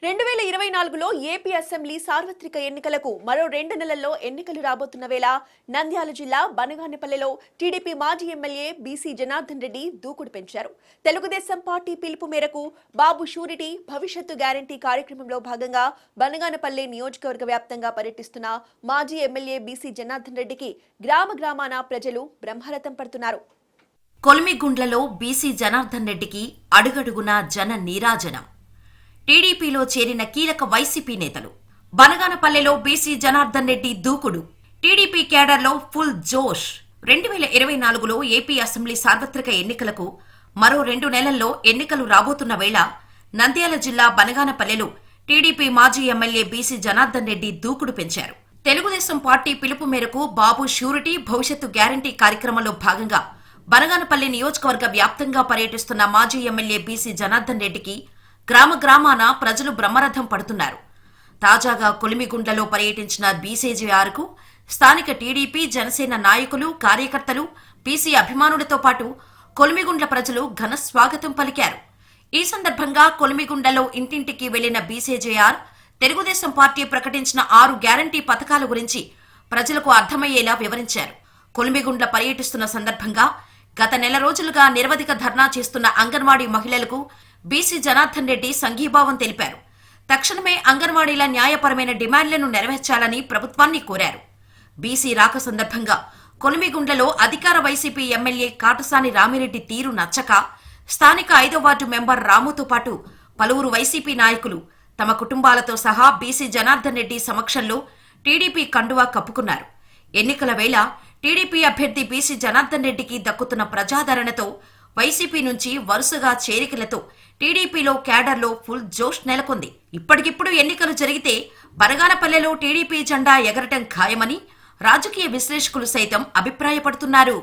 2024లో AP assembly సార్వత్రిక ఎన్నికలకు మరో 2 నెలల్లో ఎన్నికలు రాబోతున్న వేళ నంద్యాల జిల్లా బనగానపల్లెలో టీడీపీ మాజీ ఎమ్మెల్యే బీసీ జనార్దన్ రెడ్డి దూకుడు పెంచారు. తెలుగుదేశం పార్టీ పిలుపు మేరకు బాబు షూరిటీ భవిష్యత్తు గ్యారంటీ కార్యక్రమంలో భాగంగా బనగానపల్లె నియోజకవర్గ వ్యాప్తంగా పర్యటిస్తున్న మాజీ ఎమ్మెల్యే బీసీ జనార్దన్ రెడ్డికి గ్రామాన ప్రజలు బ్రహ్మరథం పడుతున్నారు. కొలిమిగుండ్లలో బీసీ జనార్దన్ రెడ్డికి అడుగడుగునా జన నీరాజనం. టీడీపీలో చేరిన కీలక వైసీపీ నేతలు. బనగానపల్లెలో బీసీ జనార్దన్ రెడ్డి దూకుడు. టీడీపీ కేడర్లో ఫుల్ జోష్. 2024లో ఏపీ అసెంబ్లీ సార్వత్రిక ఎన్నికలకు మరో 2 నెలల్లో ఎన్నికలు రాబోతున్న వేళ నంద్యాల జిల్లా బనగానపల్లెలో టీడీపీ మాజీ ఎమ్మెల్యే బీసీ జనార్దన్ రెడ్డి దూకుడు పెంచారు. తెలుగుదేశం పార్టీ పిలుపు మేరకు బాబు షూరిటీ భవిష్యత్తు గ్యారంటీ కార్యక్రమంలో భాగంగా బనగానపల్లి నియోజకవర్గ వ్యాప్తంగా పర్యటిస్తున్న మాజీ ఎమ్మెల్యే బీసీ జనార్దన్ రెడ్డికి గ్రామాన ప్రజలు బ్రహ్మరథం పడుతున్నారు. తాజాగా కొలిమిగుండ్లలో పర్యటించిన బీసీజేఆర్కు స్థానిక టీడీపీ జనసేన నాయకులు కార్యకర్తలు బీసీ అభిమానులతో పాటు కొలిమిగుండ్ల ప్రజలు ఘన స్వాగతం పలికారు. ఈ సందర్భంగా కొలిమిగుండ్లలో ఇంటింటికి వెళ్లిన బీసీజేఆర్ తెలుగుదేశం పార్టీ ప్రకటించిన 6 గ్యారంటీ పథకాల గురించి ప్రజలకు అర్థమయ్యేలా వివరించారు. కొలిమిగుండ్ల పర్యటిస్తున్న సందర్భంగా గత నెల రోజులుగా నిరవధిక ధర్నా చేస్తున్న అంగన్వాడీ మహిళలకు బీసీ జనార్దన్ రెడ్డి సంఘీభావం తెలిపారు. తక్షణమే అంగన్వాడీల న్యాయపరమైన డిమాండ్లను నెరవేర్చాలని ప్రభుత్వాన్ని కోరారు. బీసీ రాక సందర్భంగా కొలిమిగుండ్లలో అధికార వైసీపీ ఎమ్మెల్యే కాటసాని రామిరెడ్డి తీరు నచ్చక స్థానిక 5వ వార్డు మెంబర్ రాముతో పాటు పలువురు వైసీపీ నాయకులు తమ కుటుంబాలతో సహా బీసీ జనార్దన్ రెడ్డి సమక్షంలో టీడీపీ కండువా కప్పుకున్నారు. ఎన్నికల వేళ టీడీపీ అభ్యర్థి బీసీ జనార్దన్ రెడ్డికి దక్కుతున్న ప్రజాదరణతో వైసీపీ నుంచి వరుసగా చేరికలతో టీడీపీలో క్యాడర్లో ఫుల్ జోష్ నెలకొంది. ఇప్పటికిప్పుడు ఎన్నికలు జరిగితే బనగానపల్లెలో టీడీపీ జెండా ఎగరటం ఖాయమని రాజకీయ విశ్లేషకులు సైతం అభిప్రాయపడుతున్నారు.